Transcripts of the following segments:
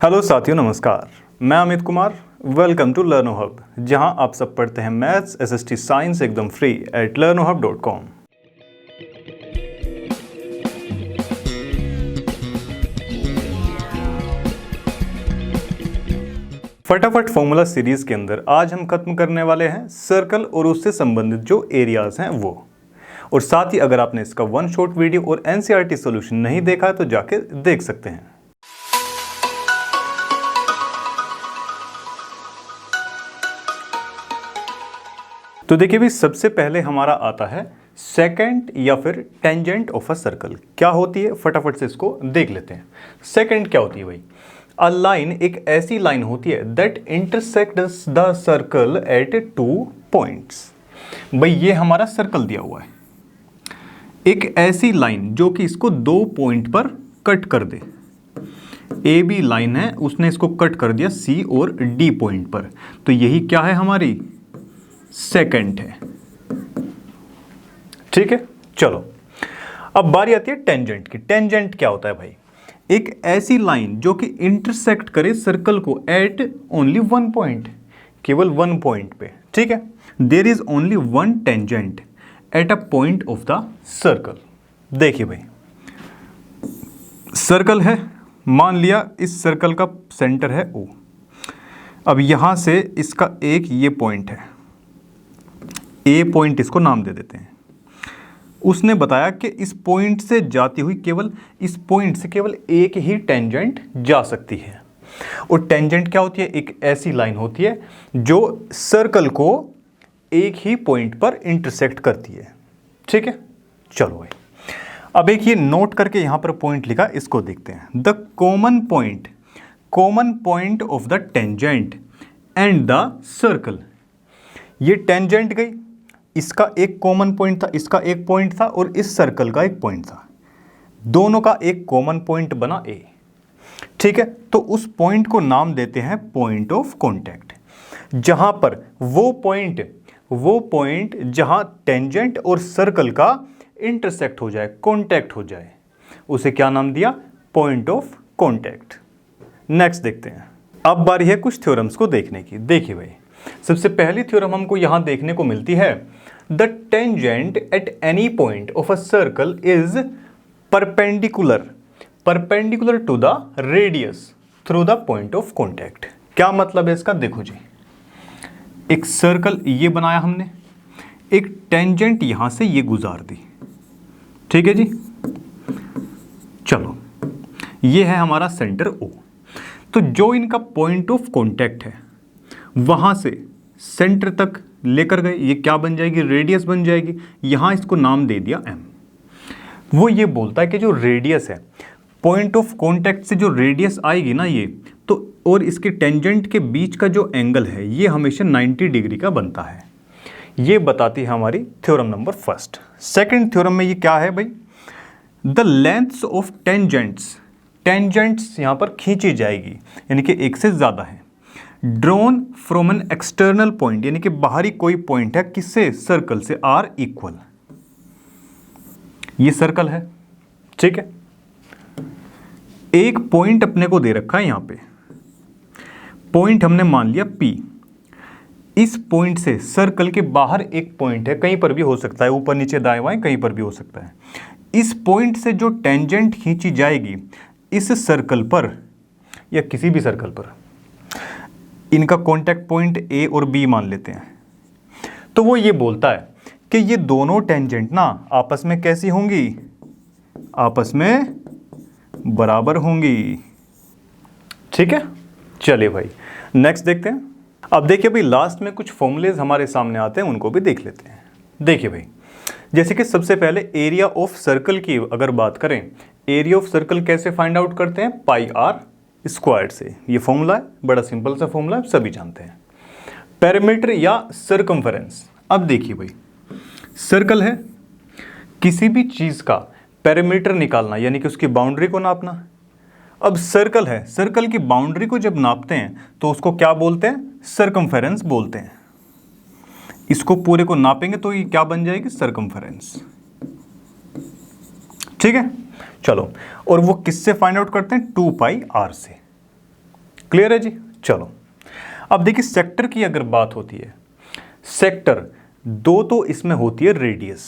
Hello साथियों, नमस्कार। मैं Amit Kumar. Welcome to Learno Hub, जहां आप सब पढ़ते हैं मैथ्स, एसएसटी, साइंस एकदम फ्री एट learnohub.com। फटाफट फॉर्मूला सीरीज के अंदर आज हम खत्म करने वाले हैं सर्कल और उससे संबंधित जो एरियाज हैं वो। और साथ ही अगर आपने इसका वन शॉट वीडियो और एनसीईआरटी सॉल्यूशन नहीं देखा है तो जाके देख सकते हैं। तो देखिए भी, सबसे पहले हमारा आता है सेकेंड या फिर टेंजेंट ऑफ अ सर्कल। क्या होती है, फटाफट से इसको देख लेते हैं। सेकेंड क्या होती है भाई? अ लाइन एक ऐसी लाइन होती है that intersects the circle eight 2 points. भाई ये हमारा सर्कल दिया हुआ है, एक ऐसी लाइन जो कि इसको 2 पॉइंट पर कट कर दे। ए बी लाइन है, उसने इसको कट कर दिया सी और डी पॉइंट पर, तो यही क्या है, हमारी सेकेंड है। ठीक है, चलो अब बारी आती है टेंजेंट की। टेंजेंट क्या होता है भाई? एक ऐसी लाइन जो कि इंटरसेक्ट करे सर्कल को एट ओनली 1 पॉइंट, केवल 1 पॉइंट पे। ठीक है, there is only 1 tangent at a point of the circle. देखिए भाई, सर्कल है, मान लिया इस सर्कल का सेंटर है O। अब यहां से इसका एक ये पॉइंट है, ए पॉइंट, इसको नाम दे देते हैं। उसने बताया कि इस पॉइंट से जाती हुई केवल इस पॉइंट से केवल एक ही टेंजेंट जा सकती है। और टेंजेंट क्या होती है? एक ऐसी लाइन होती है जो सर्कल को एक ही पॉइंट पर इंटरसेक्ट करती है। ठीक है, चलो भाई, अब एक ये नोट करके यहां पर पॉइंट लिखा, इसको देखते हैं। The common point of the tangent and the circle. ये टेंजेंट गई, इसका एक कॉमन पॉइंट था, इसका एक पॉइंट था और इस सर्कल का एक पॉइंट था, दोनों का एक कॉमन पॉइंट बना ए। ठीक है, तो उस पॉइंट को नाम देते हैं पॉइंट ऑफ कांटेक्ट। जहां पर वो पॉइंट जहां टेंजेंट और सर्कल का इंटरसेक्ट हो जाए, कांटेक्ट हो जाए, उसे क्या नाम दिया? Point of contact. नेक्स्ट देखते हैं। अब बारी है कुछ थ्योरम्स को देखने की। देखिए भाई, सबसे पहली थ्योरम हमको यहां देखने को मिलती है, the tangent at any point of a circle is perpendicular to the radius through the point of contact. क्या मतलब है इसका? देखो जी, एक सर्कल ये बनाया हमने, एक टेंजेंट यहां से ये गुजार दी। ठीक है जी, चलो ये है हमारा सेंटर O। तो जो इनका पॉइंट ऑफ कांटेक्ट है वहां से सेंटर तक लेकर गए, ये क्या बन जाएगी? रेडियस बन जाएगी। यहां इसको नाम दे दिया M। वो ये बोलता है कि जो रेडियस है, पॉइंट ऑफ कांटेक्ट से जो रेडियस आएगी ना ये, तो और इसके टेंजेंट के बीच का जो एंगल है ये हमेशा 90 डिग्री का बनता है। ये बताती है हमारी theorem number first. Second theorem में ये क्या है भाई? द लेंथ्स ऑफ टेंजेंट्स यहां पर खींची जाएगी, यानी कि एक से ज्यादा है। Drawn from an external point, यानी कि बाहरी कोई पॉइंट है, किससे? सर्कल से, आर इक्वल। ये सर्कल है, ठीक है। एक पॉइंट अपने को दे रखा है यहां पे, पॉइंट हमने मान लिया P। इस पॉइंट से सर्कल के बाहर एक पॉइंट है, कहीं पर भी हो सकता है, ऊपर नीचे दाएं बाएं कहीं पर भी हो सकता है। इस पॉइंट से जो टेंजेंट खींची जाएगी इस सर्कल पर या किसी भी सर्कल पर, इनका कांटेक्ट पॉइंट A और B मान लेते हैं, तो वो ये बोलता है कि ये दोनों टेंजेंट ना आपस में कैसी होंगी? आपस में बराबर होंगी। ठीक है, चलिए भाई नेक्स्ट देखते हैं। अब देखिए भाई, लास्ट में कुछ फॉर्मूलेज हमारे सामने आते हैं, उनको भी देख लेते हैं। देखिए भाई, जैसे कि सबसे पहले एरिया ऑफ सर्कल की अगर बात करें, एरिया ऑफ सर्कल कैसे फाइंड आउट करते हैं? पाई आर स्क्वायर्ड से। ये फॉर्मूला है, बड़ा सिंपल सा फॉर्मूला है, सभी जानते हैं। पेरीमीटर या सर्कमफेरेंस। अब देखिए भाई, सर्कल है, किसी भी चीज का पेरीमीटर निकालना यानी कि उसकी बाउंड्री को नापना। अब सर्कल है, सर्कल की बाउंड्री को जब नापते हैं तो उसको क्या बोलते हैं? सर्कमफेरेंस बोलते हैं। इसको पूरे को नापेंगे तो ये क्या बन जाएगी? सर्कमफेरेंस। ठीक है, चलो, और वो किससे फाइंड आउट करते हैं? 2 पाई आर से। क्लियर है जी। चलो अब देखिए सेक्टर की अगर बात होती है, सेक्टर दो तो इसमें होती है रेडियस,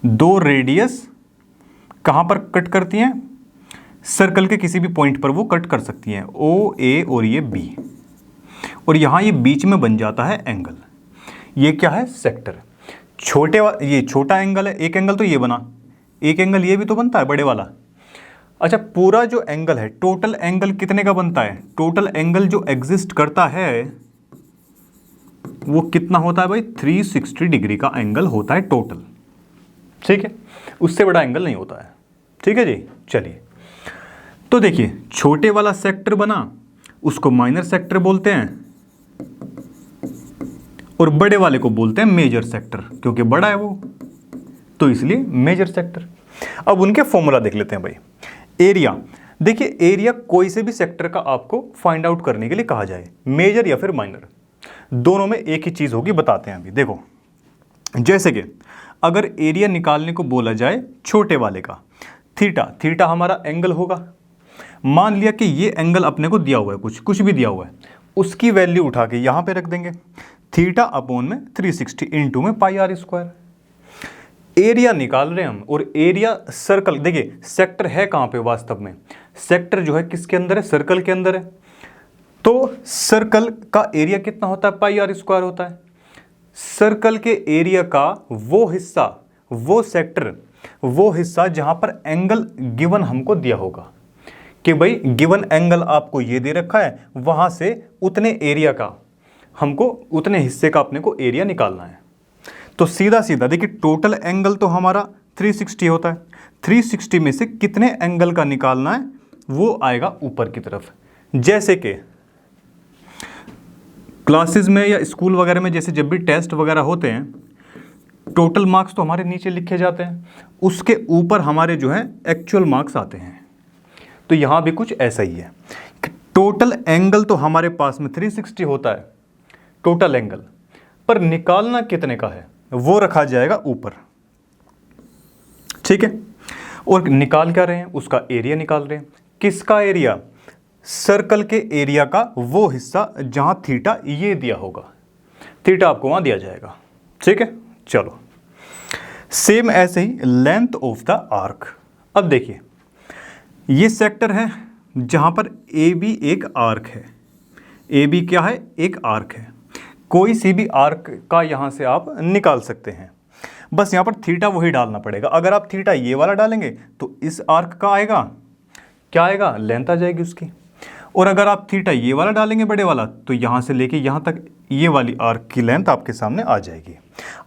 दो रेडियस कहां पर कट करती हैं, सर्कल के किसी भी पॉइंट पर वो कट कर सकती हैं, ओ ए और ये बी, और यहां ये बीच में बन जाता है एंगल। ये क्या है, सेक्टर। ये छोटा एंगल है, एक एंगल तो ये बना, एक एंगल ये भी तो बनता है बड़े वाला। अच्छा पूरा जो एंगल है, टोटल एंगल कितने का बनता है, टोटल एंगल जो एग्जिस्ट करता है वो कितना होता है भाई, 360 डिग्री का एंगल होता है टोटल, ठीक है, उससे बड़ा एंगल नहीं होता है, ठीक है जी। चलिए तो देखिए छोटे वाला सेक्टर बना, उसको माइनर सेक्टर बोलते हैं, और बड़े वाले को बोलते हैं मेजर सेक्टर, क्योंकि बड़ा है वो, तो इसलिए मेजर सेक्टर। अब उनके फॉर्मूला देख लेते हैं भाई। एरिया, देखिए एरिया कोई से भी सेक्टर का आपको फाइंड आउट करने के लिए कहा जाए, मेजर या फिर माइनर, दोनों में एक ही चीज होगी, बताते हैं अभी। देखो जैसे कि अगर एरिया निकालने को बोला जाए छोटे वाले का, थीटा, थीटा हमारा एंगल होगा। मान लिया कि ये एंगल अपने को दिया हुआ है, कुछ भी दिया हुआ है, उसकी वैल्यू उठा के यहां पे रख देंगे, थीटा अपॉन में 360 इंटू में पाई आर स्क्वायर। एरिया निकाल रहे हैं हम, और एरिया सर्कल, देखिए सेक्टर है कहां पे वास्तव में, सेक्टर जो है किसके अंदर है, सर्कल के अंदर है, तो सर्कल का एरिया कितना होता है, पाई आर स्क्वायर होता है। सर्कल के एरिया का वो हिस्सा, वो सेक्टर, वो हिस्सा जहां पर एंगल गिवन हमको दिया होगा, कि भाई गिवन एंगल आपको ये दे रखा है, वहां से उतने एरिया का हमको, उतने हिस्से का अपने को एरिया निकालना है। तो सीधा सीधा देखिए टोटल एंगल तो हमारा 360 होता है, 360 में से कितने एंगल का निकालना है वो आएगा ऊपर की तरफ। जैसे कि क्लासेस में या स्कूल वगैरह में जैसे जब भी टेस्ट वगैरह होते हैं, टोटल मार्क्स तो हमारे नीचे लिखे जाते हैं, उसके ऊपर हमारे जो है एक्चुअल मार्क्स आते हैं। तो यहां भी कुछ ऐसा ही है, टोटल एंगल तो हमारे पास में 360 होता है टोटल एंगल, पर निकालना कितने का है वो रखा जाएगा ऊपर, ठीक है। और निकाल क्या रहे हैं, उसका एरिया निकाल रहे हैं। किसका एरिया, सर्कल के एरिया का वो हिस्सा जहां थीटा ये दिया होगा, थीटा आपको वहां दिया जाएगा, ठीक है। चलो सेम ऐसे ही लेंथ ऑफ द आर्क। अब देखिए ये सेक्टर है जहां पर ए बी एक आर्क है, ए बी क्या है, एक आर्क है, कोई सी भी आर्क का यहां से आप निकाल सकते हैं, बस यहां पर थीटा वही डालना पड़ेगा। अगर आप थीटा ये वाला डालेंगे तो इस आर्क का आएगा, क्या आएगा, लेंथ आ जाएगी उसकी, और अगर आप थीटा ये वाला डालेंगे बड़े वाला, तो यहां से लेके यहां तक ये वाली आर्क की लेंथ आपके सामने आ जाएगी।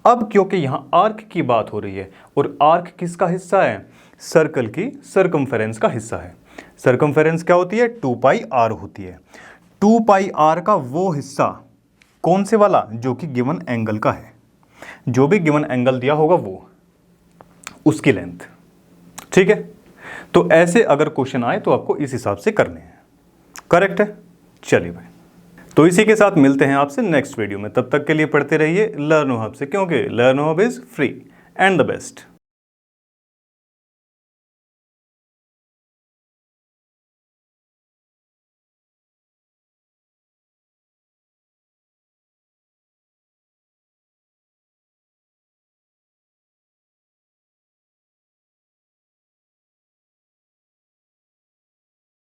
अब क्योंकि यहां आर्क की बात हो रही है, और आर्क किसका हिस्सा है, सर्कल की सर्कमफेरेंस का हिस्सा है। सर्कमफेरेंस क्या होती है, 2 पाई आर होती है। 2 पाई आर का वो हिस्सा कौन से वाला, जो कि गिवन एंगल का है, जो भी गिवन एंगल दिया होगा वो, उसकी लेंथ, ठीक है। तो ऐसे अगर क्वेश्चन आए तो आपको इस हिसाब से करने हैं, करेक्ट है। चलिए भाई, तो इसी के साथ मिलते हैं आपसे नेक्स्ट वीडियो में, तब तक के लिए पढ़ते रहिए लर्नो हब से, क्योंकि लर्नो hub is free and the best.